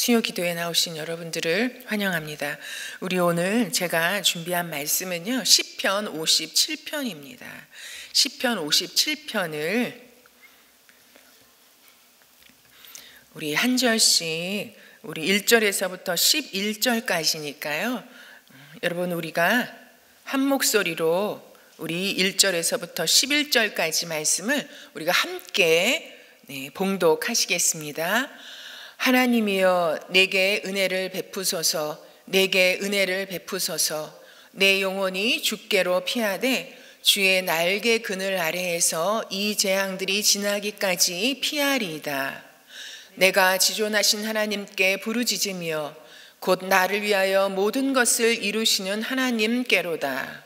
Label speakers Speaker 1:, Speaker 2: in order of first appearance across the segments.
Speaker 1: 수요 기도에 나오신 여러분들을 환영합니다. 우리 오늘 제가 준비한 말씀은요, 시편 57편입니다. 시편 57편을 우리 한 절씩, 우리 1절에서부터 11절까지니까요. 여러분, 우리가 한 목소리로 우리 1절에서부터 11절까지 말씀을 우리가 함께 봉독하시겠습니다. 하나님이여, 내게 은혜를 베푸소서. 내게 은혜를 베푸소서. 내 영혼이 주께로 피하되 주의 날개 그늘 아래에서 이 재앙들이 지나기까지 피하리이다. 내가 지존하신 하나님께 부르짖으며 곧 나를 위하여 모든 것을 이루시는 하나님께로다.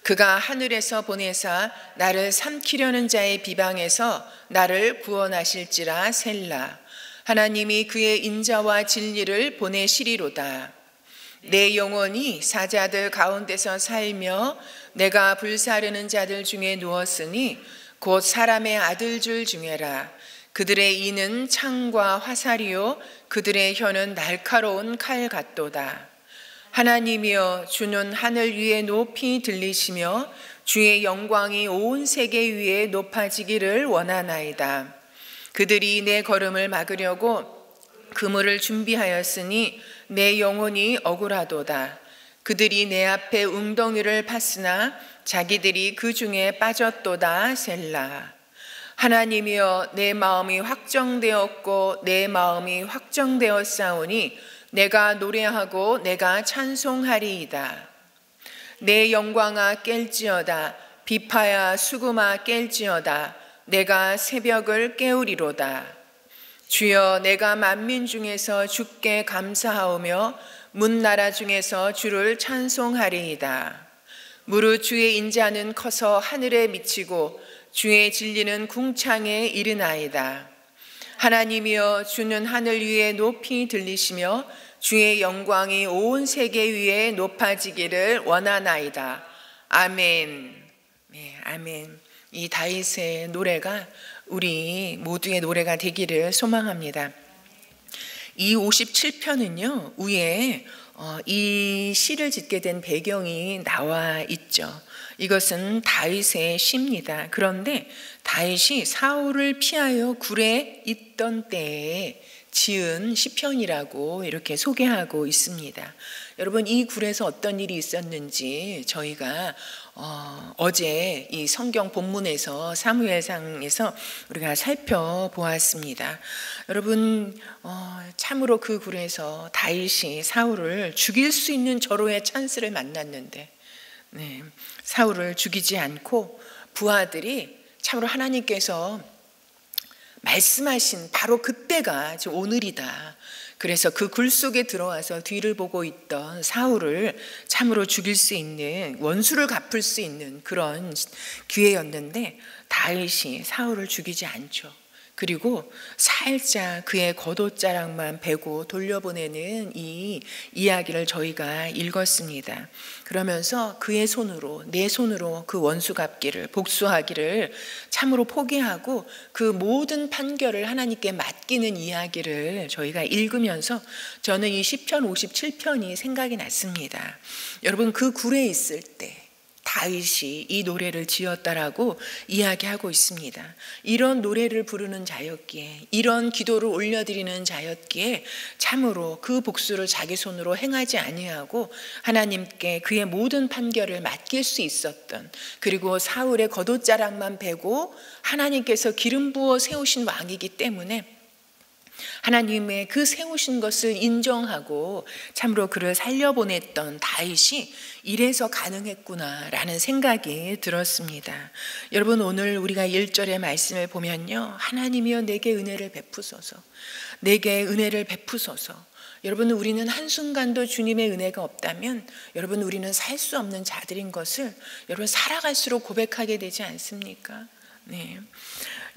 Speaker 1: 그가 하늘에서 보내사 나를 삼키려는 자의 비방에서 나를 구원하실지라. 셀라. 하나님이 그의 인자와 진리를 보내시리로다. 내 영혼이 사자들 가운데서 살며 내가 불사르는 자들 중에 누웠으니 곧 사람의 아들들 중에라. 그들의 이는 창과 화살이요 그들의 혀는 날카로운 칼 같도다. 하나님이여, 주는 하늘 위에 높이 들리시며 주의 영광이 온 세계 위에 높아지기를 원하나이다. 그들이 내 걸음을 막으려고 그물을 준비하였으니 내 영혼이 억울하도다. 그들이 내 앞에 웅덩이를 팠으나 자기들이 그 중에 빠졌도다. 셀라. 하나님이여, 내 마음이 확정되었고 내 마음이 확정되었사오니 내가 노래하고 내가 찬송하리이다. 내 영광아 깰지어다. 비파야 수금아 깰지어다. 내가 새벽을 깨우리로다. 주여, 내가 만민 중에서 주께 감사하오며 문나라 중에서 주를 찬송하리이다. 무릇 주의 인자는 커서 하늘에 미치고 주의 진리는 궁창에 이르나이다. 하나님이여, 주는 하늘 위에 높이 들리시며 주의 영광이 온 세계 위에 높아지기를 원하나이다. 아멘. 네, 아멘. 이 다윗의 노래가 우리 모두의 노래가 되기를 소망합니다. 이 57편은요, 위에 이 시를 짓게 된 배경이 나와 있죠. 이것은 다윗의 시입니다. 그런데 다윗이 사울을 피하여 굴에 있던 때에 지은 시편이라고 이렇게 소개하고 있습니다. 여러분, 이 굴에서 어떤 일이 있었는지 저희가 어제 이 성경 본문에서 사무엘상에서 우리가 살펴보았습니다. 여러분, 참으로 그 굴에서 다윗이 사울을 죽일 수 있는 절호의 찬스를 만났는데 사울을 죽이지 않고 부하들이 참으로 하나님께서 말씀하신 바로 그때가 오늘이다. 그래서 그 굴 속에 들어와서 뒤를 보고 있던 사울을 참으로 죽일 수 있는, 원수를 갚을 수 있는 그런 기회였는데 다윗이 사울을 죽이지 않죠. 그리고 살짝 그의 겉옷자락만 베고 돌려보내는 이 이야기를 저희가 읽었습니다. 그러면서 그의 손으로, 내 손으로 그 원수 갚기를, 복수하기를 참으로 포기하고 그 모든 판결을 하나님께 맡기는 이야기를 저희가 읽으면서 저는 이 시편 57편이 생각이 났습니다. 여러분, 그 굴에 있을 때 다윗이 이 노래를 지었다라고 이야기하고 있습니다. 이런 노래를 부르는 자였기에, 이런 기도를 올려드리는 자였기에 참으로 그 복수를 자기 손으로 행하지 아니하고 하나님께 그의 모든 판결을 맡길 수 있었던, 그리고 사울의 겉옷자락만 베고 하나님께서 기름 부어 세우신 왕이기 때문에 하나님의 그 세우신 것을 인정하고 참으로 그를 살려보냈던 다윗이 이래서 가능했구나라는 생각이 들었습니다. 여러분, 오늘 우리가 1절의 말씀을 보면요, 하나님이여 내게 은혜를 베푸소서. 내게 은혜를 베푸소서. 여러분, 우리는 한순간도 주님의 은혜가 없다면 여러분, 우리는 살 수 없는 자들인 것을 여러분 살아갈수록 고백하게 되지 않습니까? 네.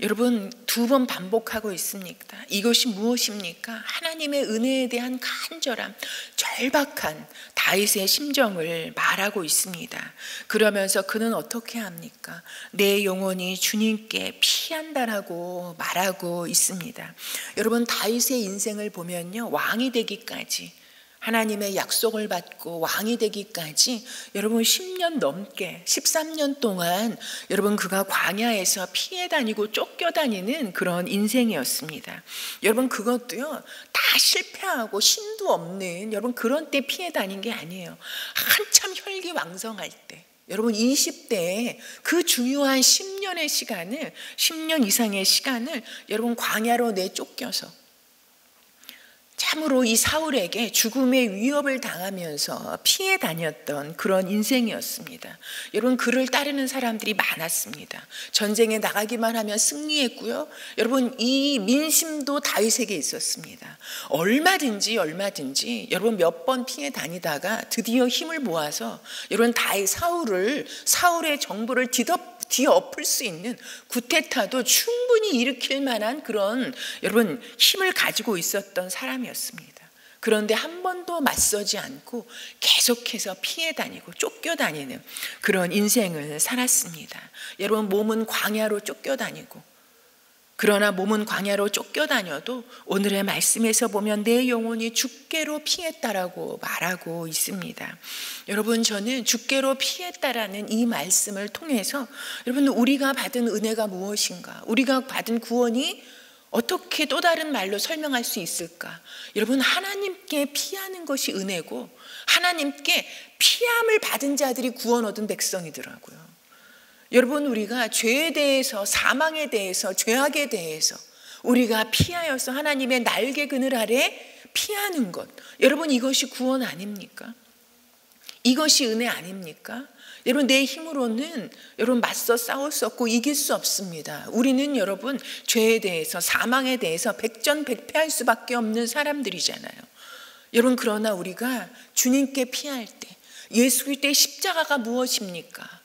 Speaker 1: 여러분, 2번 반복하고 있습니까? 이것이 무엇입니까? 하나님의 은혜에 대한 간절함, 절박한 다윗의 심정을 말하고 있습니다. 그러면서 그는 어떻게 합니까? 내 영혼이 주님께 피한다라고 말하고 있습니다. 여러분, 다윗의 인생을 보면요, 왕이 되기까지, 하나님의 약속을 받고 왕이 되기까지 여러분 10년 넘게 13년 동안 여러분 그가 광야에서 피해 다니고 쫓겨 다니는 그런 인생이었습니다. 여러분 그것도요 다 실패하고 신도 없는 여러분 그런 때 피해 다닌 게 아니에요. 한참 혈기왕성할 때 여러분 20대에 그 중요한 10년의 시간을 10년 이상의 시간을 여러분 광야로 내쫓겨서 참으로 이 사울에게 죽음의 위협을 당하면서 피해 다녔던 그런 인생이었습니다. 여러분 그를 따르는 사람들이 많았습니다. 전쟁에 나가기만 하면 승리했고요. 여러분 이 민심도 다윗에게 있었습니다. 얼마든지 여러분 몇 번 피해 다니다가 드디어 힘을 모아서 여러분 사울의 정부를 뒤엎을 수 있는 쿠데타도 충분히 일으킬 만한 그런 여러분 힘을 가지고 있었던 사람이었습니다. 그런데 한 번도 맞서지 않고 계속해서 피해 다니고 쫓겨 다니는 그런 인생을 살았습니다. 여러분 몸은 광야로 쫓겨 다니고 그러나 몸은 광야로 쫓겨다녀도 오늘의 말씀에서 보면 내 영혼이 주께로 피했다라고 말하고 있습니다. 여러분 저는 주께로 피했다라는 이 말씀을 통해서 여러분 우리가 받은 은혜가 무엇인가? 우리가 받은 구원이 어떻게 또 다른 말로 설명할 수 있을까? 여러분 하나님께 피하는 것이 은혜고 하나님께 피함을 받은 자들이 구원 얻은 백성이더라고요. 여러분 우리가 죄에 대해서 사망에 대해서 죄악에 대해서 우리가 피하여서 하나님의 날개 그늘 아래 피하는 것 여러분 이것이 구원 아닙니까? 이것이 은혜 아닙니까? 여러분 내 힘으로는 여러분 맞서 싸울 수 없고 이길 수 없습니다. 우리는 여러분 죄에 대해서 사망에 대해서 백전백패할 수밖에 없는 사람들이잖아요. 여러분 그러나 우리가 주님께 피할 때 예수 그리스도의 십자가가 무엇입니까?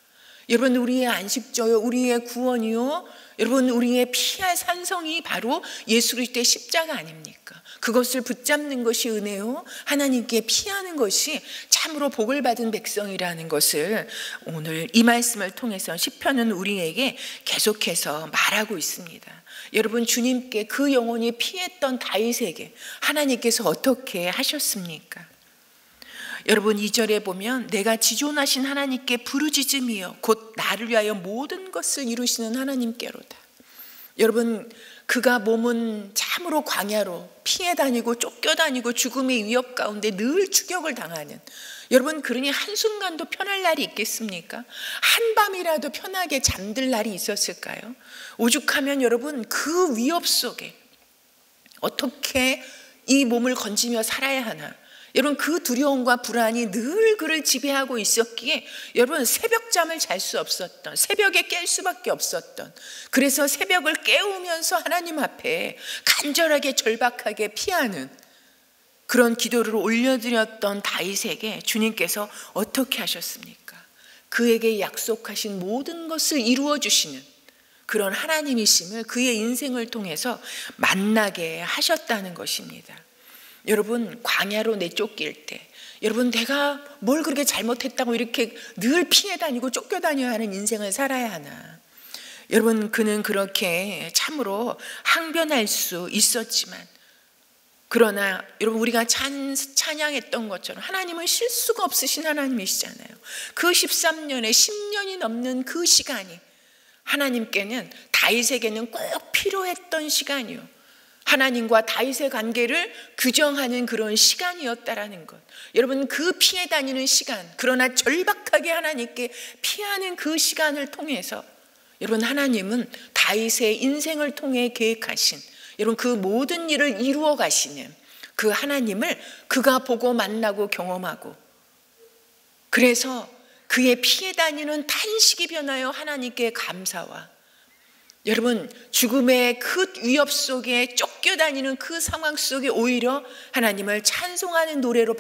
Speaker 1: 여러분 우리의 안식처요 우리의 구원이요 여러분 우리의 피할 산성이 바로 예수 그리스도의 십자가 아닙니까? 그것을 붙잡는 것이 은혜요 하나님께 피하는 것이 참으로 복을 받은 백성이라는 것을 오늘 이 말씀을 통해서 시편은 우리에게 계속해서 말하고 있습니다. 여러분 주님께 그 영혼이 피했던 다윗에게 하나님께서 어떻게 하셨습니까? 여러분 2절에 보면 내가 지존하신 하나님께 부르짖음이여 곧 나를 위하여 모든 것을 이루시는 하나님께로다. 여러분 그가 몸은 참으로 광야로 피해 다니고 쫓겨 다니고 죽음의 위협 가운데 늘 추격을 당하는 여러분 그러니 한순간도 편할 날이 있겠습니까? 한밤이라도 편하게 잠들 날이 있었을까요? 오죽하면 여러분 그 위협 속에 어떻게 이 몸을 건지며 살아야 하나 여러분 그 두려움과 불안이 늘 그를 지배하고 있었기에 여러분 새벽잠을 잘 수 없었던 새벽에 깰 수밖에 없었던 그래서 새벽을 깨우면서 하나님 앞에 간절하게 절박하게 피하는 그런 기도를 올려드렸던 다윗에게 주님께서 어떻게 하셨습니까? 그에게 약속하신 모든 것을 이루어 주시는 그런 하나님이심을 그의 인생을 통해서 만나게 하셨다는 것입니다. 여러분 광야로 내쫓길 때 여러분 내가 뭘 그렇게 잘못했다고 이렇게 늘 피해 다니고 쫓겨 다녀야 하는 인생을 살아야 하나? 여러분 그는 그렇게 참으로 항변할 수 있었지만 그러나 여러분 우리가 찬양했던 것처럼 하나님은 실수가 없으신 하나님이시잖아요. 그 13년에 10년이 넘는 그 시간이 하나님께는 다윗에게는 꼭 필요했던 시간이요. 하나님과 다윗의 관계를 규정하는 그런 시간이었다라는 것. 여러분 그 피해 다니는 시간 그러나 절박하게 하나님께 피하는 그 시간을 통해서 여러분 하나님은 다윗의 인생을 통해 계획하신 여러분 그 모든 일을 이루어 가시는 그 하나님을 그가 보고 만나고 경험하고 그래서 그의 피해 다니는 탄식이 변하여 하나님께 감사와 여러분 죽음의 그 위협 속에 쫓겨다니는 그 상황 속에 오히려 하나님을 찬송하는 노래로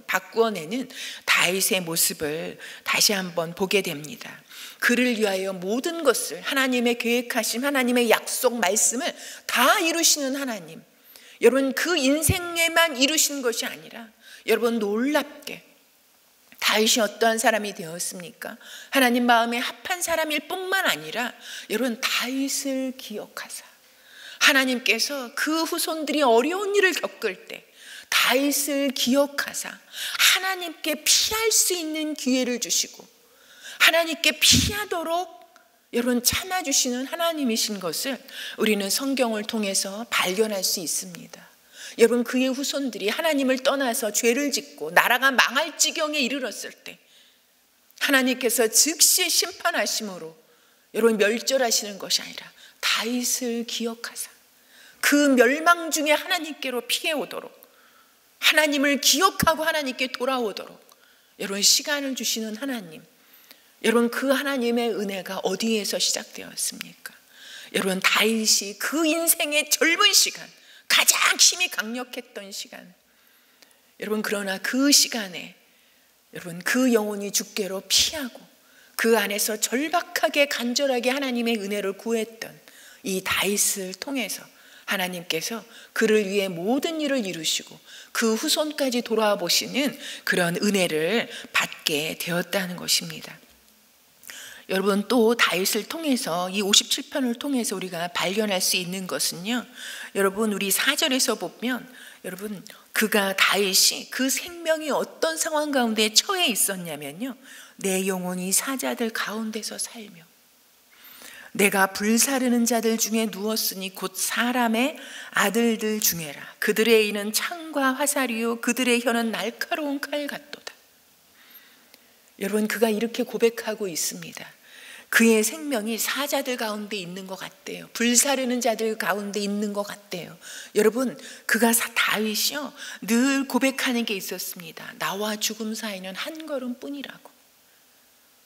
Speaker 1: 바꾸어내는 다윗의 모습을 다시 한번 보게 됩니다. 그를 위하여 모든 것을 하나님의 계획하심 하나님의 약속 말씀을 다 이루시는 하나님 여러분 그 인생에만 이루신 것이 아니라 여러분 놀랍게 다윗이 어떠한 사람이 되었습니까? 하나님 마음에 합한 사람일 뿐만 아니라 여러분 다윗을 기억하사 하나님께서 그 후손들이 어려운 일을 겪을 때 다윗을 기억하사 하나님께 피할 수 있는 기회를 주시고 하나님께 피하도록 여러분 참아주시는 하나님이신 것을 우리는 성경을 통해서 발견할 수 있습니다. 여러분 그의 후손들이 하나님을 떠나서 죄를 짓고 나라가 망할 지경에 이르렀을 때 하나님께서 즉시 심판하심으로 여러분 멸절하시는 것이 아니라 다윗을 기억하사 그 멸망 중에 하나님께로 피해오도록 하나님을 기억하고 하나님께 돌아오도록 여러분 시간을 주시는 하나님, 여러분 그 하나님의 은혜가 어디에서 시작되었습니까? 여러분 다윗이 그 인생의 젊은 시간, 가장 힘이 강력했던 시간, 여러분 그러나 그 시간에 여러분 그 영혼이 죽게로 피하고 그 안에서 절박하게 간절하게 하나님의 은혜를 구했던 이 다윗을 통해서 하나님께서 그를 위해 모든 일을 이루시고 그 후손까지 돌아와 보시는 그런 은혜를 받게 되었다는 것입니다. 여러분 또 다윗을 통해서 이 57편을 통해서 우리가 발견할 수 있는 것은요, 여러분 우리 4절에서 보면 여러분 그가 다윗이 그 생명이 어떤 상황 가운데 처해 있었냐면요, 내 영혼이 사자들 가운데서 살며 내가 불사르는 자들 중에 누웠으니 곧 사람의 아들들 중에라. 그들의 이는 창과 화살이요 그들의 혀는 날카로운 칼 같도다. 여러분 그가 이렇게 고백하고 있습니다. 그의 생명이 사자들 가운데 있는 것 같대요. 불사르는 자들 가운데 있는 것 같대요. 여러분 그가 다윗이요 늘 고백하는 게 있었습니다. 나와 죽음 사이는 한 걸음뿐이라고.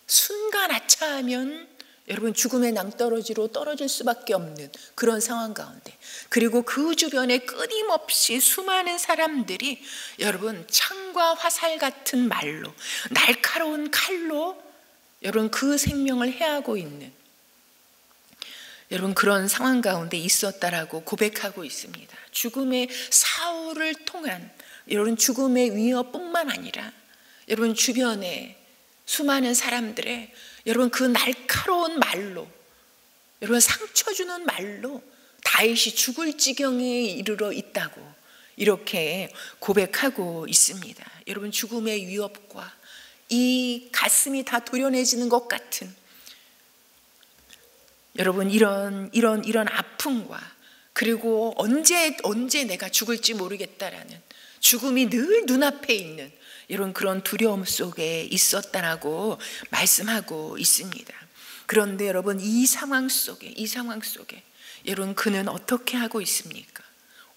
Speaker 1: 순간 아차하면 여러분 죽음의 낭떠러지로 떨어질 수밖에 없는 그런 상황 가운데, 그리고 그 주변에 끊임없이 수많은 사람들이 여러분 창과 화살 같은 말로 날카로운 칼로 여러분 그 생명을 해하고 있는 여러분 그런 상황 가운데 있었다라고 고백하고 있습니다. 죽음의 사울을 통한 여러분 죽음의 위협뿐만 아니라 여러분 주변에 수많은 사람들의 여러분 그 날카로운 말로 여러분 상처 주는 말로 다윗이 죽을 지경에 이르러 있다고 이렇게 고백하고 있습니다. 여러분 죽음의 위협과 이 가슴이 다 도련해지는 것 같은 여러분 이런 아픔과 그리고 언제 내가 죽을지 모르겠다라는 죽음이 늘 눈앞에 있는 이런 그런 두려움 속에 있었다라고 말씀하고 있습니다. 그런데 여러분 이 상황 속에 여러분 그는 어떻게 하고 있습니까?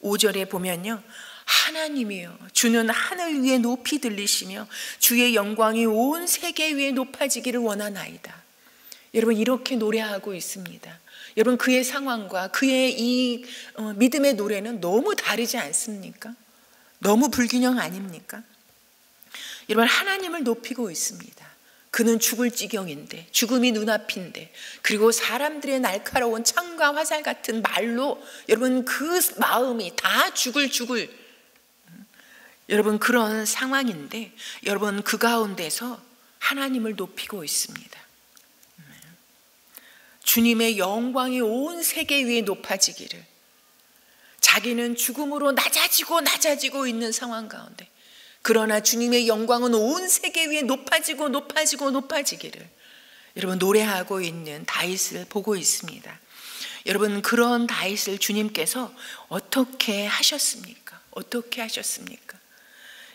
Speaker 1: 5절에 보면요, 하나님이여 주는 하늘 위에 높이 들리시며 주의 영광이 온 세계 위에 높아지기를 원하나이다. 여러분 이렇게 노래하고 있습니다. 여러분 그의 상황과 그의 이 믿음의 노래는 너무 다르지 않습니까? 너무 불균형 아닙니까? 여러분 하나님을 높이고 있습니다. 그는 죽을 지경인데, 죽음이 눈앞인데, 그리고 사람들의 날카로운 창과 화살 같은 말로 여러분 그 마음이 다 죽을 여러분 그런 상황인데 여러분 그 가운데서 하나님을 높이고 있습니다. 주님의 영광이 온 세계 위에 높아지기를, 자기는 죽음으로 낮아지고 있는 상황 가운데 그러나 주님의 영광은 온 세계 위에 높아지기를 여러분 노래하고 있는 다윗을 보고 있습니다. 여러분 그런 다윗을 주님께서 어떻게 하셨습니까?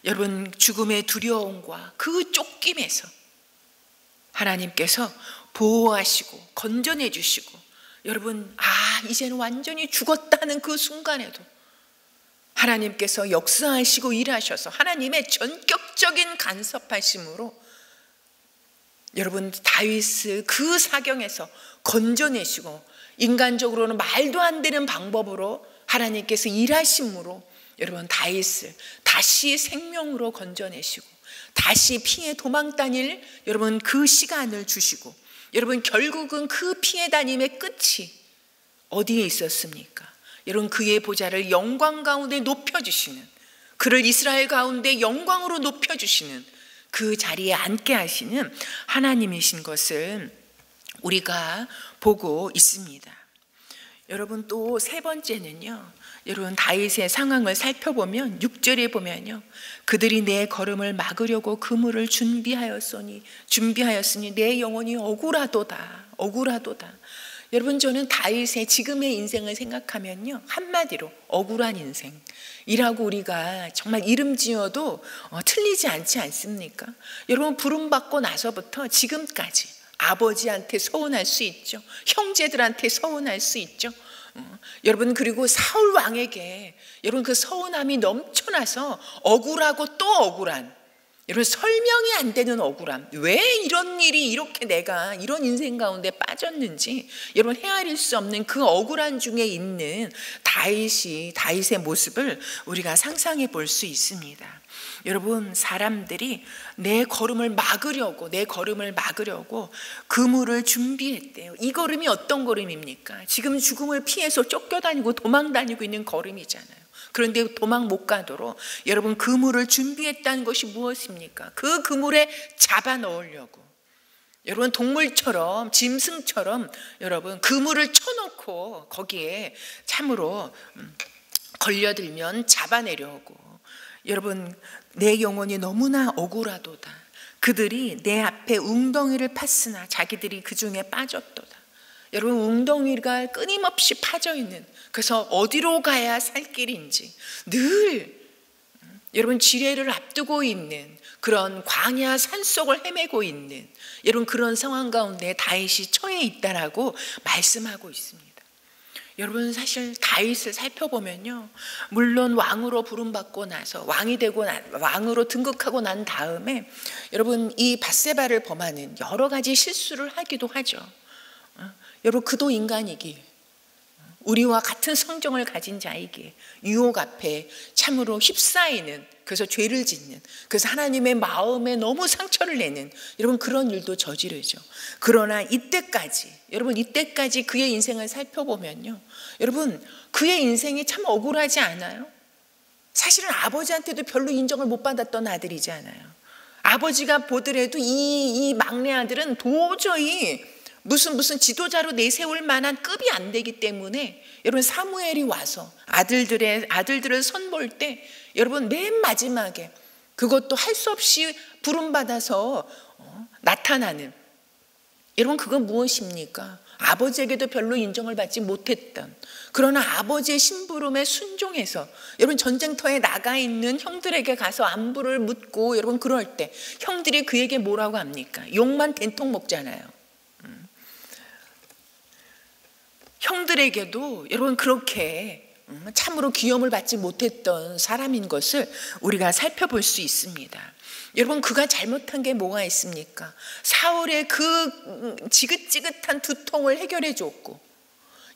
Speaker 1: 여러분 죽음의 두려움과 그 쫓김에서 하나님께서 보호하시고 건져내 주시고 여러분 이제는 완전히 죽었다는 그 순간에도 하나님께서 역사하시고 일하셔서 하나님의 전격적인 간섭하심으로 여러분 다윗을 그 사경에서 건져내시고 인간적으로는 말도 안 되는 방법으로 하나님께서 일하심으로 여러분 다윗을 다시 생명으로 건져내시고 다시 피해 도망 다닐 여러분 그 시간을 주시고 여러분 결국은 그 피해 다님의 끝이 어디에 있었습니까? 여러분 그의 보좌를 영광 가운데 높여주시는, 그를 이스라엘 가운데 영광으로 높여주시는 그 자리에 앉게 하시는 하나님이신 것을 우리가 보고 있습니다. 여러분, 또 세 번째는요, 여러분 다윗의 상황을 살펴보면 6절에 보면요, 그들이 내 걸음을 막으려고 그물을 준비하였으니 내 영혼이 억울하도다. 여러분, 저는 다윗의 지금의 인생을 생각하면요, 한마디로 억울한 인생이라고 우리가 정말 이름 지어도 틀리지 않지 않습니까? 여러분, 부름받고 나서부터 지금까지 아버지한테 서운할 수 있죠. 형제들한테 서운할 수 있죠. 여러분, 그리고 사울 왕에게 여러분 그 서운함이 넘쳐나서 억울하고 또 억울한, 여러분 설명이 안 되는 억울함. 왜 이런 일이 이렇게 내가 이런 인생 가운데 빠졌는지 여러분 헤아릴 수 없는 그 억울한 중에 있는 다윗의 모습을 우리가 상상해 볼 수 있습니다. 여러분, 사람들이 내 걸음을 막으려고 그물을 준비했대요. 이 걸음이 어떤 걸음입니까? 지금 죽음을 피해서 쫓겨다니고 도망다니고 있는 걸음이잖아요. 그런데 도망 못 가도록 여러분 그물을 준비했다는 것이 무엇입니까? 그 그물에 잡아 넣으려고, 여러분 동물처럼, 짐승처럼 여러분 그물을 쳐놓고 거기에 참으로 걸려들면 잡아내려고. 여러분, 내 영혼이 너무나 억울하도다. 그들이 내 앞에 웅덩이를 팠으나 자기들이 그 중에 빠졌도다. 여러분, 웅덩이가 끊임없이 파져 있는, 그래서 어디로 가야 살 길인지 늘 여러분 지뢰를 앞두고 있는 그런 광야 산속을 헤매고 있는 여러분 그런 상황 가운데 다윗이 처해 있다라고 말씀하고 있습니다. 여러분, 사실 다윗을 살펴보면요, 물론 왕으로 부름받고 나서 왕으로 등극하고 난 다음에 여러분 이 밧세바를 범하는 여러 가지 실수를 하기도 하죠. 여러분, 그도 인간이기, 우리와 같은 성정을 가진 자이기에 유혹 앞에 참으로 휩싸이는, 그래서 죄를 짓는, 그래서 하나님의 마음에 너무 상처를 내는 여러분 그런 일도 저지르죠. 그러나 이때까지 그의 인생을 살펴보면요, 여러분 그의 인생이 참 억울하지 않아요? 사실은 아버지한테도 별로 인정을 못 받았던 아들이잖아요. 아버지가 보더라도 이 막내 아들은 도저히 무슨 지도자로 내세울 만한 급이 안 되기 때문에 여러분 사무엘이 와서 아들들을 선볼 때 여러분 맨 마지막에 그것도 할 수 없이 부름받아서 나타나는, 여러분 그건 무엇입니까? 아버지에게도 별로 인정을 받지 못했던, 그러나 아버지의 심부름에 순종해서 여러분 전쟁터에 나가 있는 형들에게 가서 안부를 묻고 여러분 그럴 때 형들이 그에게 뭐라고 합니까? 욕만 된통 먹잖아요. 형들에게도 여러분 그렇게 참으로 귀염을 받지 못했던 사람인 것을 우리가 살펴볼 수 있습니다. 여러분, 그가 잘못한 게 뭐가 있습니까? 사울의 그 지긋지긋한 두통을 해결해 줬고,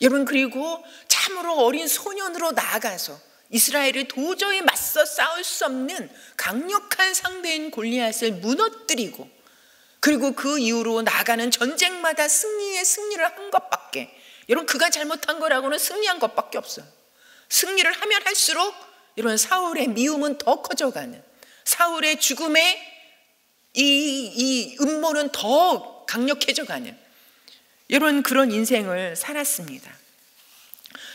Speaker 1: 여러분 그리고 참으로 어린 소년으로 나아가서 이스라엘을 도저히 맞서 싸울 수 없는 강력한 상대인 골리앗을 무너뜨리고, 그리고 그 이후로 나가는 전쟁마다 승리를 한 것밖에, 여러분 그가 잘못한 거라고는 승리한 것밖에 없어요. 승리를 하면 할수록 여러분 사울의 미움은 더 커져가는, 사울의 죽음의 이 음모는 더 강력해져가는 여러분 그런 인생을 살았습니다.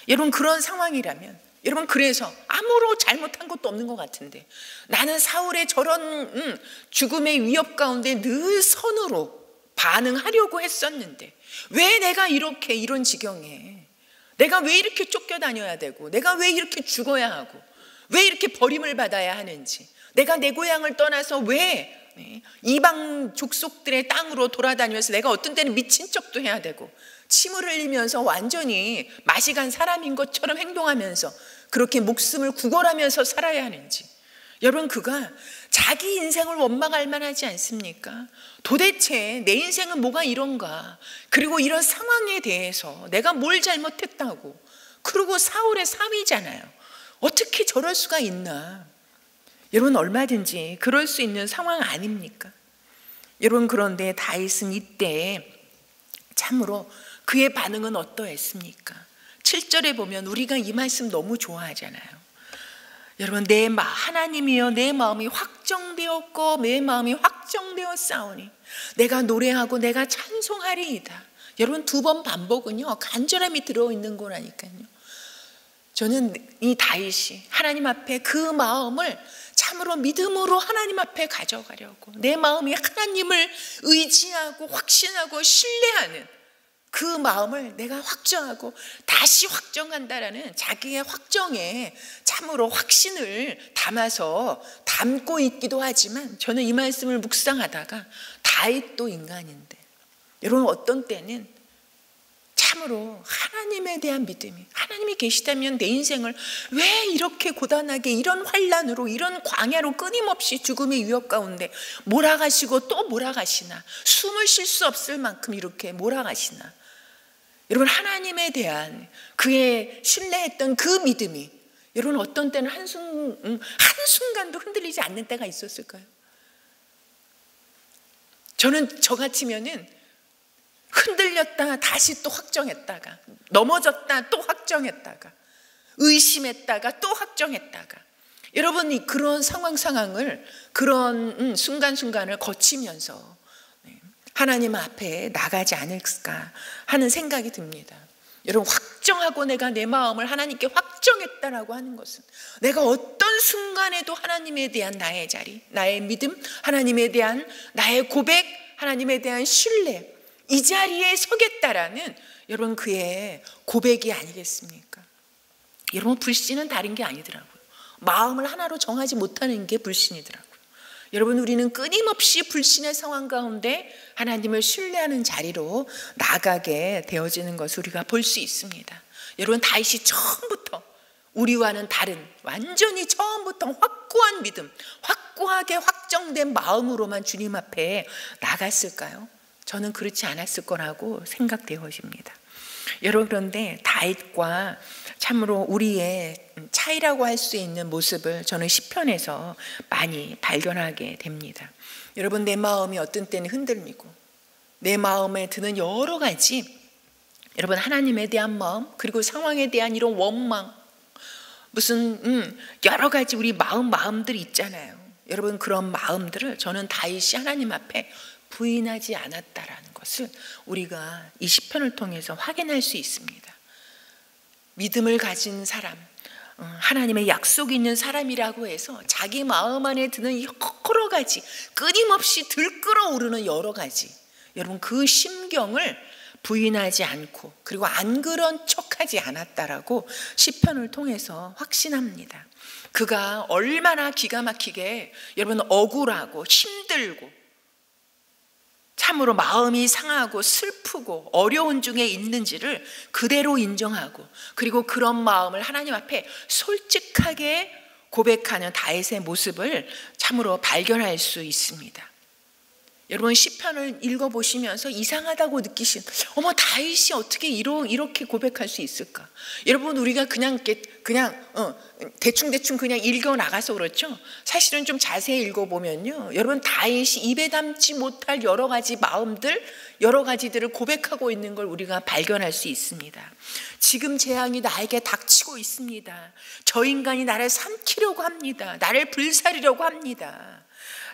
Speaker 1: 여러분 그런 상황이라면, 여러분 그래서 아무런 잘못한 것도 없는 것 같은데 나는 사울의 저런 죽음의 위협 가운데 늘 선으로 반응하려고 했었는데 왜 내가 이런 지경에, 내가 왜 이렇게 쫓겨다녀야 되고, 내가 왜 이렇게 죽어야 하고, 왜 이렇게 버림을 받아야 하는지, 내가 내 고향을 떠나서 왜 이방 족속들의 땅으로 돌아다니면서 내가 어떤 때는 미친 척도 해야 되고 침을 흘리면서 완전히 맛이 간 사람인 것처럼 행동하면서 그렇게 목숨을 구걸하면서 살아야 하는지, 여러분 그가 자기 인생을 원망할 만하지 않습니까? 도대체 내 인생은 뭐가 이런가, 그리고 이런 상황에 대해서 내가 뭘 잘못했다고, 그리고 사울의 사위잖아요. 어떻게 저럴 수가 있나. 여러분 얼마든지 그럴 수 있는 상황 아닙니까? 여러분 그런데 다윗은 이때 참으로 그의 반응은 어떠했습니까? 7절에 보면 우리가 이 말씀 너무 좋아하잖아요. 여러분 하나님이여 내 마음이 확 확정되었고 내 마음이 확정되었사오니 내가 노래하고 내가 찬송하리이다. 여러분, 2번 반복은요 간절함이 들어있는 거라니까요. 저는 이 다윗이 하나님 앞에 그 마음을 참으로 믿음으로 하나님 앞에 가져가려고, 내 마음이 하나님을 의지하고 확신하고 신뢰하는 그 마음을 내가 확정하고 다시 확정한다라는 자기의 확정에 참으로 확신을 담아서 담고 있기도 하지만, 저는 이 말씀을 묵상하다가 다윗도 인간인데 여러분, 어떤 때는 참으로 하나님에 대한 믿음이, 하나님이 계시다면 내 인생을 왜 이렇게 고단하게 이런 환난으로 이런 광야로 끊임없이 죽음의 위협 가운데 몰아가시고 또 몰아가시나, 숨을 쉴 수 없을 만큼 이렇게 몰아가시나. 여러분, 하나님에 대한 그의 신뢰했던 그 믿음이 여러분 어떤 때는 한순간도 흔들리지 않는 때가 있었을까요? 저는 저 같으면은 흔들렸다가 다시 또 확정했다가, 넘어졌다 또 확정했다가, 의심했다가 또 확정했다가, 여러분이 그런 상황을, 그런 순간순간을 거치면서 하나님 앞에 나가지 않을까 하는 생각이 듭니다. 여러분, 확정하고 내가 내 마음을 하나님께 확정했다라고 하는 것은 내가 어떤 순간에도 하나님에 대한 나의 자리, 나의 믿음, 하나님에 대한 나의 고백, 하나님에 대한 신뢰, 이 자리에 서겠다라는 여러분 그의 고백이 아니겠습니까? 여러분, 불신은 다른 게 아니더라고요. 마음을 하나로 정하지 못하는 게 불신이더라고요. 여러분, 우리는 끊임없이 불신의 상황 가운데 하나님을 신뢰하는 자리로 나가게 되어지는 것을 우리가 볼 수 있습니다. 여러분, 다윗이 처음부터 우리와는 다른, 완전히 처음부터 확고한 믿음, 확고하게 확정된 마음으로만 주님 앞에 나갔을까요? 저는 그렇지 않았을 거라고 생각되어집니다. 여러분, 그런데 다윗과 참으로 우리의 차이라고 할 수 있는 모습을 저는 시편에서 많이 발견하게 됩니다. 여러분, 내 마음이 어떤 때는 흔들리고 내 마음에 드는 여러 가지, 여러분 하나님에 대한 마음, 그리고 상황에 대한 이런 원망, 무슨 여러 가지 우리 마음들이 있잖아요. 여러분, 그런 마음들을 저는 다윗이 하나님 앞에 부인하지 않았다라는 것을 우리가 이 시편을 통해서 확인할 수 있습니다. 믿음을 가진 사람, 하나님의 약속이 있는 사람이라고 해서 자기 마음 안에 드는 여러 가지, 끊임없이 들끓어오르는 여러 가지, 여러분 그 심경을 부인하지 않고, 그리고 안 그런 척하지 않았다라고 시편을 통해서 확신합니다. 그가 얼마나 기가 막히게 여러분 억울하고 힘들고 참으로 마음이 상하고 슬프고 어려운 중에 있는지를 그대로 인정하고, 그리고 그런 마음을 하나님 앞에 솔직하게 고백하는 다윗의 모습을 참으로 발견할 수 있습니다. 여러분, 시편을 읽어보시면서 이상하다고 느끼신, 다윗이 어떻게 이렇게 고백할 수 있을까? 여러분, 우리가 그냥 대충 그냥 읽어 나가서 그렇죠. 사실은 좀 자세히 읽어보면요, 여러분 다윗이 입에 담지 못할 여러 가지 마음들, 여러 가지들을 고백하고 있는 걸 우리가 발견할 수 있습니다. 지금 재앙이 나에게 닥치고 있습니다. 저 인간이 나를 삼키려고 합니다. 나를 불살이려고 합니다.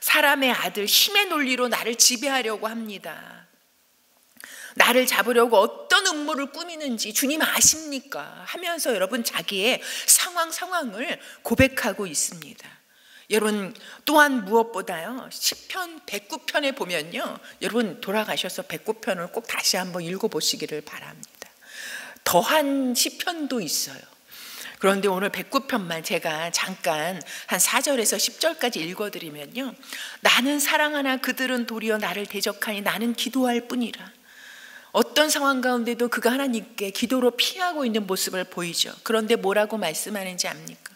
Speaker 1: 사람의 아들, 힘의 논리로 나를 지배하려고 합니다. 나를 잡으려고 어떤 음모를 꾸미는지 주님 아십니까? 하면서 여러분 자기의 상황을 고백하고 있습니다. 여러분, 또한 무엇보다요, 시편 109편에 보면요, 여러분 돌아가셔서 109편을 꼭 다시 한번 읽어보시기를 바랍니다. 더한 시편도 있어요. 그런데 오늘 109편만 제가 잠깐 한 4절에서 10절까지 읽어드리면요, 나는 사랑하나 그들은 도리어 나를 대적하니 나는 기도할 뿐이라. 어떤 상황 가운데도 그가 하나님께 기도로 피하고 있는 모습을 보이죠. 그런데 뭐라고 말씀하는지 압니까?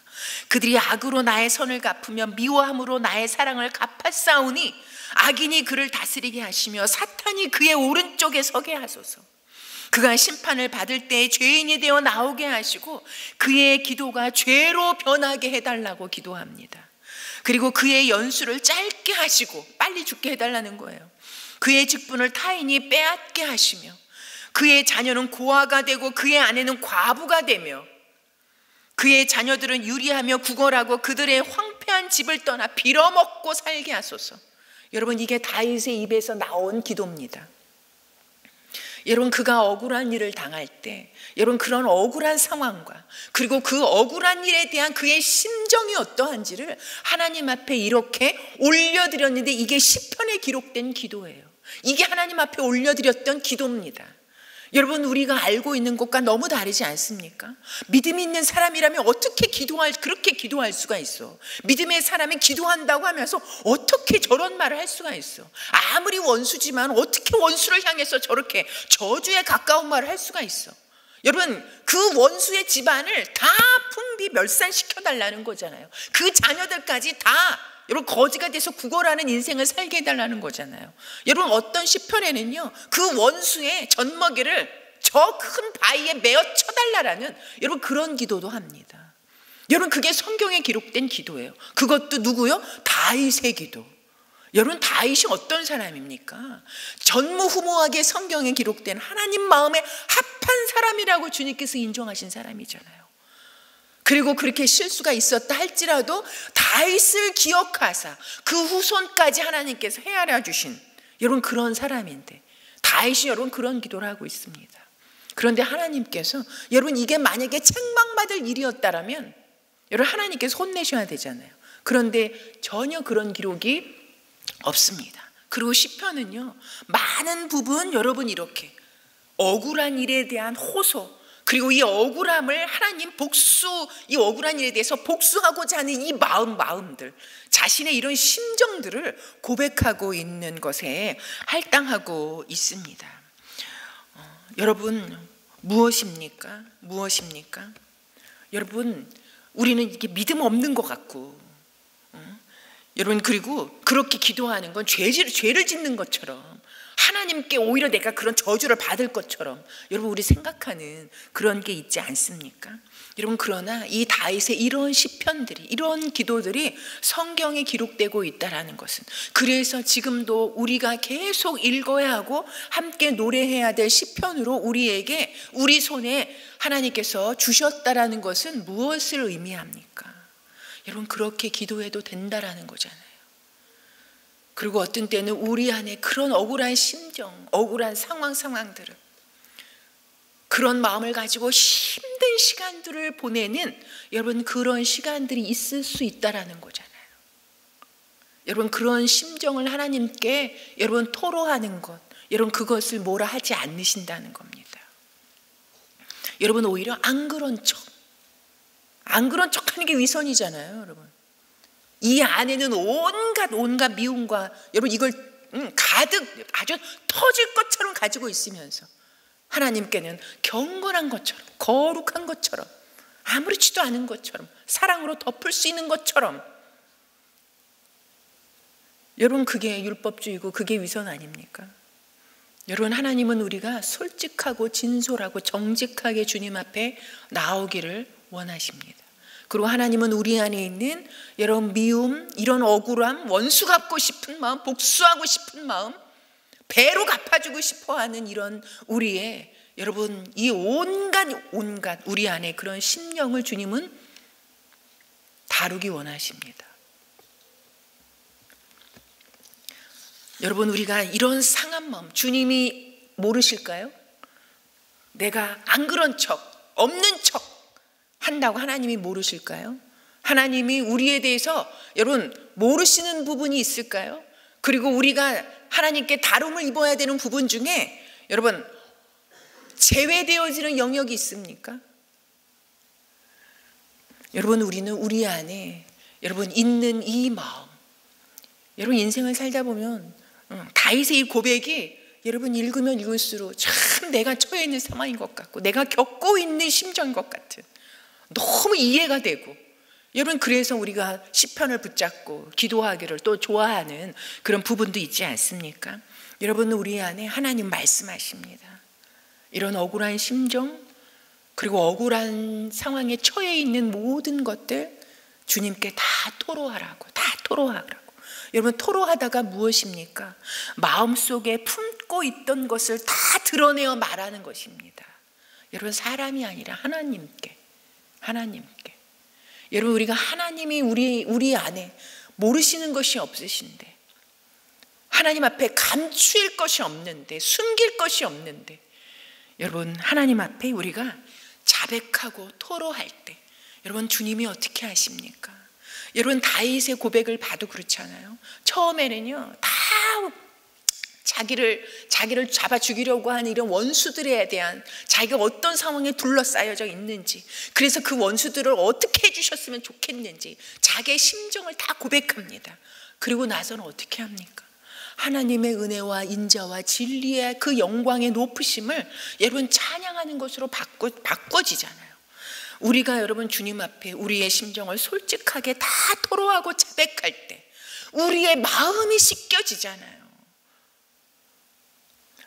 Speaker 1: 그들이 악으로 나의 선을 갚으며 미워함으로 나의 사랑을 갚았사오니 악인이 그를 다스리게 하시며 사탄이 그의 오른쪽에 서게 하소서. 그가 심판을 받을 때 죄인이 되어 나오게 하시고 그의 기도가 죄로 변하게 해달라고 기도합니다. 그리고 그의 연수를 짧게 하시고 빨리 죽게 해달라는 거예요. 그의 직분을 타인이 빼앗게 하시며 그의 자녀는 고아가 되고 그의 아내는 과부가 되며 그의 자녀들은 유리하며 구걸하고 그들의 황폐한 집을 떠나 빌어먹고 살게 하소서. 여러분, 이게 다윗의 입에서 나온 기도입니다. 여러분, 그가 억울한 일을 당할 때, 여러분, 그런 억울한 상황과 그리고 그 억울한 일에 대한 그의 심정이 어떠한지를 하나님 앞에 이렇게 올려드렸는데, 이게 시편에 기록된 기도예요. 이게 하나님 앞에 올려드렸던 기도입니다. 여러분, 우리가 알고 있는 것과 너무 다르지 않습니까? 믿음이 있는 사람이라면 어떻게 그렇게 기도할 수가 있어? 믿음의 사람이 기도한다고 하면서 어떻게 저런 말을 할 수가 있어? 아무리 원수지만 어떻게 원수를 향해서 저렇게 저주에 가까운 말을 할 수가 있어? 여러분, 그 원수의 집안을 다 풍비 멸산시켜달라는 거잖아요. 그 자녀들까지 다 여러분 거지가 돼서 구걸하는 인생을 살게 해달라는 거잖아요. 여러분, 어떤 시편에는요, 그 원수의 젖먹이를 저 큰 바위에 메어 쳐달라라는 여러분 그런 기도도 합니다. 여러분, 그게 성경에 기록된 기도예요. 그것도 누구요? 다윗의 기도. 여러분, 다윗이 어떤 사람입니까? 전무후무하게 성경에 기록된 하나님 마음에 합한 사람이라고 주님께서 인정하신 사람이잖아요. 그리고 그렇게 실수가 있었다 할지라도 다윗을 기억하사 그 후손까지 하나님께서 헤아려 주신 여러분 그런 사람인데, 다윗이 여러분 그런 기도를 하고 있습니다. 그런데 하나님께서 여러분 이게 만약에 책망받을 일이었다면 여러분 하나님께서 혼내셔야 되잖아요. 그런데 전혀 그런 기록이 없습니다. 그리고 시편은요, 많은 부분 여러분 이렇게 억울한 일에 대한 호소, 그리고 이 억울함을 하나님 이 억울한 일에 대해서 복수하고자 하는 이 마음들, 자신의 이런 심정들을 고백하고 있는 것에 할당하고 있습니다. 여러분, 무엇입니까? 여러분, 우리는 이게 믿음 없는 것 같고, 여러분, 그리고 그렇게 기도하는 건 죄를 짓는 것처럼, 하나님께 오히려 내가 그런 저주를 받을 것처럼 여러분 우리 생각하는 그런 게 있지 않습니까? 여러분, 그러나 이 다윗의 이런 시편들이, 이런 기도들이 성경에 기록되고 있다라는 것은, 그래서 지금도 우리가 계속 읽어야 하고 함께 노래해야 될 시편으로 우리에게 우리 손에 하나님께서 주셨다라는 것은 무엇을 의미합니까? 여러분, 그렇게 기도해도 된다라는 거잖아요. 그리고 어떤 때는 우리 안에 그런 억울한 심정, 억울한 상황들을, 그런 마음을 가지고 힘든 시간들을 보내는 여러분 그런 시간들이 있을 수 있다라는 거잖아요. 여러분, 그런 심정을 하나님께 여러분 토로하는 것, 여러분 그것을 뭐라 하지 않으신다는 겁니다. 여러분, 오히려 안 그런 척 하는 게 위선이잖아요. 여러분, 이 안에는 온갖 미움과 여러분 이걸 가득 아주 터질 것처럼 가지고 있으면서 하나님께는 경건한 것처럼, 거룩한 것처럼, 아무렇지도 않은 것처럼, 사랑으로 덮을 수 있는 것처럼, 여러분 그게 율법주의고 그게 위선 아닙니까? 여러분, 하나님은 우리가 솔직하고 진솔하고 정직하게 주님 앞에 나오기를 원하십니다. 그리고 하나님은 우리 안에 있는 여러분 미움, 이런 억울함, 원수 갚고 싶은 마음, 복수하고 싶은 마음, 배로 갚아주고 싶어하는 이런 우리의 여러분 이 온갖 우리 안에 그런 심령을 주님은 다루기 원하십니다. 여러분, 우리가 이런 상한 마음 주님이 모르실까요? 내가 안 그런 척, 없는 척 한다고 하나님이 모르실까요? 하나님이 우리에 대해서 여러분 모르시는 부분이 있을까요? 그리고 우리가 하나님께 다름을 입어야 되는 부분 중에 여러분 제외되어지는 영역이 있습니까? 여러분, 우리는 우리 안에 여러분 있는 이 마음, 여러분 인생을 살다 보면 다윗의 이 고백이 여러분 읽으면 읽을수록 참 내가 처해 있는 상황인 것 같고 내가 겪고 있는 심정인 것 같은, 너무 이해가 되고, 여러분 그래서 우리가 시편을 붙잡고 기도하기를 또 좋아하는 그런 부분도 있지 않습니까? 여러분, 우리 안에 하나님 말씀하십니다. 이런 억울한 심정, 그리고 억울한 상황에 처해 있는 모든 것들 주님께 다 토로하라고. 여러분, 토로하다가 무엇입니까? 마음속에 품고 있던 것을 다 드러내어 말하는 것입니다. 여러분, 사람이 아니라 하나님께. 여러분, 우리가 하나님이 우리 안에 모르시는 것이 없으신데, 하나님 앞에 감추일 것이 없는데, 숨길 것이 없는데, 여러분, 하나님 앞에 우리가 자백하고 토로할 때 여러분, 주님이 어떻게 하십니까? 여러분, 다윗의 고백을 봐도 그렇잖아요. 처음에는요, 다 자기를 잡아 죽이려고 하는 이런 원수들에 대한, 자기가 어떤 상황에 둘러싸여져 있는지, 그래서 그 원수들을 어떻게 해주셨으면 좋겠는지 자기의 심정을 다 고백합니다. 그리고 나서는 어떻게 합니까? 하나님의 은혜와 인자와 진리의 그 영광의 높으심을 여러분 찬양하는 것으로 바꿔지잖아요. 우리가 여러분 주님 앞에 우리의 심정을 솔직하게 다 토로하고 자백할 때 우리의 마음이 씻겨지잖아요.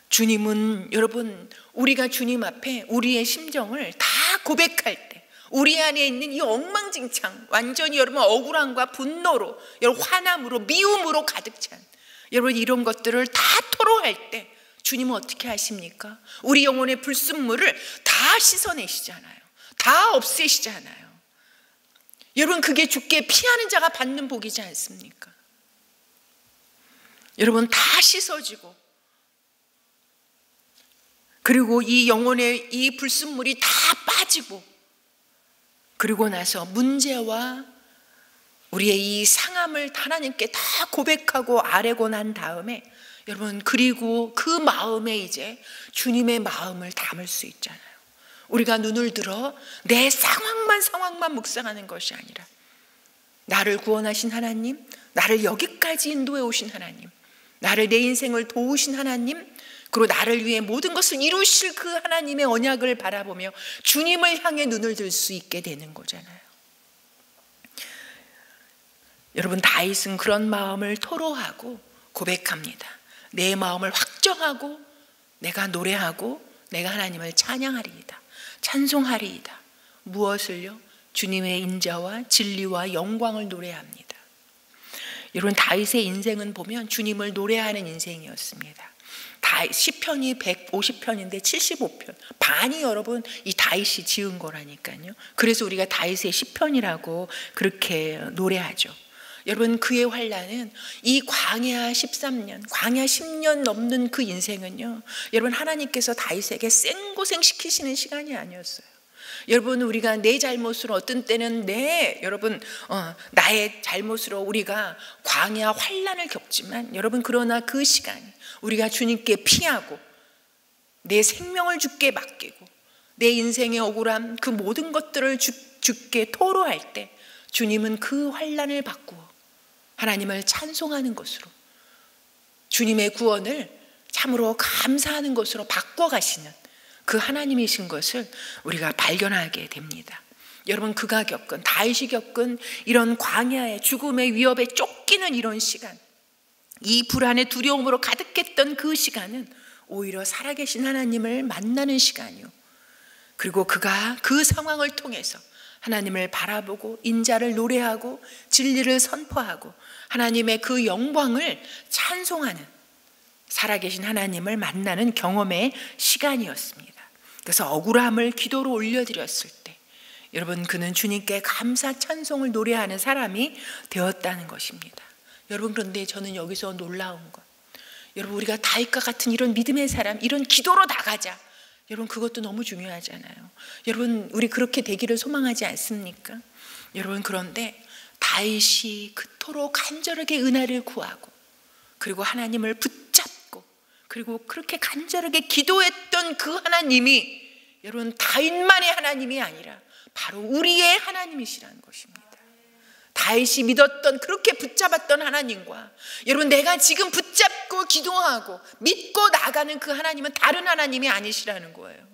Speaker 1: 주님은 여러분, 우리가 주님 앞에 우리의 심정을 다 고백할 때 우리 안에 있는 이 엉망진창, 완전히 여러분 억울함과 분노로, 여러분 화남으로, 미움으로 가득 찬 여러분 이런 것들을 다 토로할 때 주님은 어떻게 하십니까? 우리 영혼의 불순물을 다 씻어내시잖아요. 다 없애시잖아요. 여러분, 그게 주께 피하는 자가 받는 복이지 않습니까? 여러분, 다 씻어지고, 그리고 이 영혼의 이 불순물이 다 빠지고, 그리고 나서 문제와 우리의 이 상함을 하나님께 다 고백하고 아뢰고 난 다음에 여러분, 그리고 그 마음에 이제 주님의 마음을 담을 수 있잖아요. 우리가 눈을 들어 내 상황만 묵상하는 것이 아니라 나를 구원하신 하나님, 나를 여기까지 인도해 오신 하나님, 나를 내 인생을 도우신 하나님, 그리고 나를 위해 모든 것을 이루실 그 하나님의 언약을 바라보며 주님을 향해 눈을 들 수 있게 되는 거잖아요. 여러분, 다윗은 그런 마음을 토로하고 고백합니다. 내 마음을 확정하고 내가 노래하고 내가 하나님을 찬양하리이다, 찬송하리이다. 무엇을요? 주님의 인자와 진리와 영광을 노래합니다. 여러분, 다윗의 인생은 보면 주님을 노래하는 인생이었습니다. 시편이 150편인데 75편, 반이 여러분 이 다윗이 지은 거라니까요. 그래서 우리가 다윗의 시편이라고 그렇게 노래하죠. 여러분, 그의 환난은 이 광야 13년, 광야 10년 넘는 그 인생은요, 여러분 하나님께서 다윗에게 생고생 시키시는 시간이 아니었어요. 여러분, 우리가 내 잘못으로 어떤 때는 나의 잘못으로 우리가 광야 환난을 겪지만, 여러분 그러나 그 시간 우리가 주님께 피하고 내 생명을 주께 맡기고 내 인생의 억울함, 그 모든 것들을 주께 토로할 때 주님은 그 환난을 바꾸어 하나님을 찬송하는 것으로, 주님의 구원을 참으로 감사하는 것으로 바꿔가시는 그 하나님이신 것을 우리가 발견하게 됩니다. 여러분, 다윗이 겪은 이런 광야의 죽음의 위협에 쫓기는 이런 시간, 이 불안의 두려움으로 가득했던 그 시간은 오히려 살아계신 하나님을 만나는 시간이요, 그리고 그가 그 상황을 통해서 하나님을 바라보고 인자를 노래하고 진리를 선포하고 하나님의 그 영광을 찬송하는, 살아계신 하나님을 만나는 경험의 시간이었습니다. 그래서 억울함을 기도로 올려드렸을 때 여러분, 그는 주님께 감사 찬송을 노래하는 사람이 되었다는 것입니다. 여러분, 그런데 저는 여기서 놀라운 것, 여러분 우리가 다윗과 같은 이런 믿음의 사람, 이런 기도로 나가자, 여러분 그것도 너무 중요하잖아요. 여러분, 우리 그렇게 되기를 소망하지 않습니까? 여러분, 그런데 다윗이 그토록 간절하게 은혜를 구하고 그리고 하나님을 붙잡고 그리고 그렇게 간절하게 기도했던 그 하나님이 여러분 다윗만의 하나님이 아니라 바로 우리의 하나님이시라는 것입니다. 다윗이 믿었던, 그렇게 붙잡았던 하나님과 여러분 내가 지금 붙잡고 기도하고 믿고 나가는 그 하나님은 다른 하나님이 아니시라는 거예요.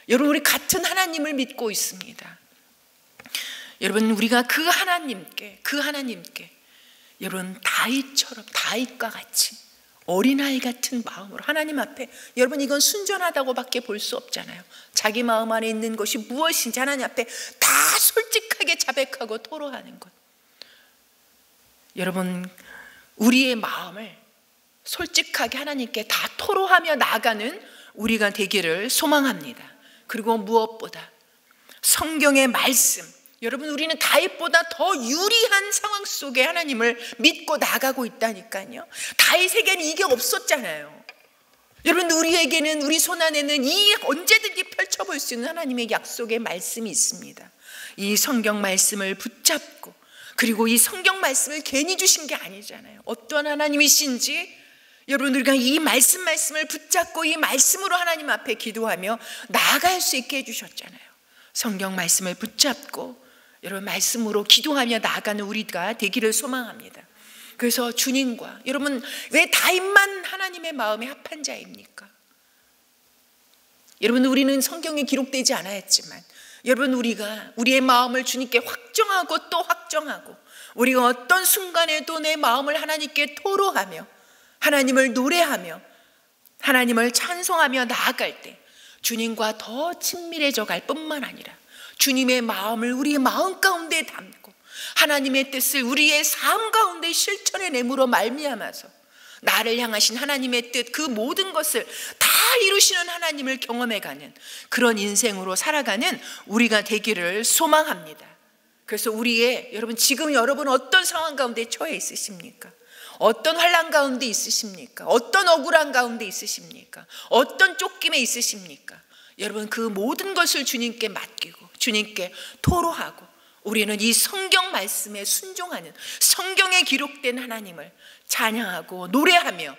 Speaker 1: 여러분, 우리 같은 하나님을 믿고 있습니다. 여러분, 우리가 그 하나님께 여러분 다윗과 같이 어린아이 같은 마음으로 하나님 앞에, 여러분 이건 순전하다고밖에 볼 수 없잖아요. 자기 마음 안에 있는 것이 무엇인지 하나님 앞에 다 솔직하게 자백하고 토로하는 것. 여러분, 우리의 마음을 솔직하게 하나님께 다 토로하며 나가는 우리가 되기를 소망합니다. 그리고 무엇보다 성경의 말씀, 여러분, 우리는 다윗보다 더 유리한 상황 속에 하나님을 믿고 나가고 있다니까요. 다윗에게는 이게 없었잖아요. 여러분, 우리에게는, 우리 손안에는 이 언제든지 펼쳐볼 수 있는 하나님의 약속의 말씀이 있습니다. 이 성경 말씀을 붙잡고, 그리고 이 성경 말씀을 괜히 주신 게 아니잖아요. 어떤 하나님이신지 여러분, 우리가 이 말씀을 붙잡고 이 말씀으로 하나님 앞에 기도하며 나아갈 수 있게 해주셨잖아요. 성경 말씀을 붙잡고 여러분, 말씀으로 기도하며 나아가는 우리가 되기를 소망합니다. 그래서 주님과, 여러분, 왜 다윗만 하나님의 마음에 합한 자입니까? 여러분, 우리는 성경에 기록되지 않았지만 여러분, 우리가 우리의 마음을 주님께 확정하고 또 확정하고, 우리가 어떤 순간에도 내 마음을 하나님께 토로하며 하나님을 노래하며 하나님을 찬송하며 나아갈 때 주님과 더 친밀해져 갈 뿐만 아니라 주님의 마음을 우리의 마음 가운데 담고 하나님의 뜻을 우리의 삶 가운데 실천해 내므로 말미암아서 나를 향하신 하나님의 뜻, 그 모든 것을 다 이루시는 하나님을 경험해가는 그런 인생으로 살아가는 우리가 되기를 소망합니다. 그래서 여러분, 지금 여러분 어떤 상황 가운데 처해 있으십니까? 어떤 환난 가운데 있으십니까? 어떤 억울한 가운데 있으십니까? 어떤 쫓김에 있으십니까? 여러분, 그 모든 것을 주님께 맡기고 주님께 토로하고 우리는 이 성경 말씀에 순종하는, 성경에 기록된 하나님을 찬양하고 노래하며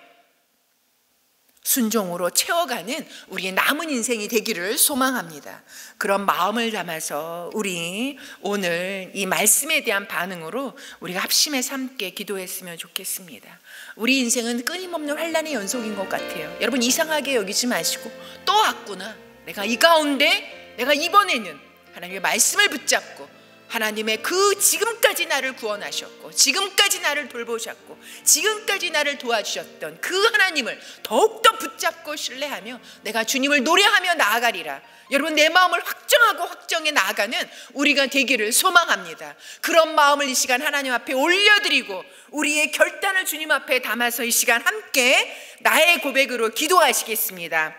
Speaker 1: 순종으로 채워가는 우리의 남은 인생이 되기를 소망합니다. 그런 마음을 담아서 우리 오늘 이 말씀에 대한 반응으로 우리가 합심해서 함께 기도했으면 좋겠습니다. 우리 인생은 끊임없는 환난의 연속인 것 같아요. 여러분, 이상하게 여기지 마시고 또 왔구나, 내가 이 가운데 내가 이번에는 하나님의 말씀을 붙잡고 하나님의 그 지금까지 나를 구원하셨고 지금까지 나를 돌보셨고 지금까지 나를 도와주셨던 그 하나님을 더욱더 붙잡고 신뢰하며 내가 주님을 노래하며 나아가리라. 여러분, 내 마음을 확정하고 확정해 나아가는 우리가 되기를 소망합니다. 그런 마음을 이 시간 하나님 앞에 올려드리고 우리의 결단을 주님 앞에 담아서 이 시간 함께 나의 고백으로 기도하시겠습니다.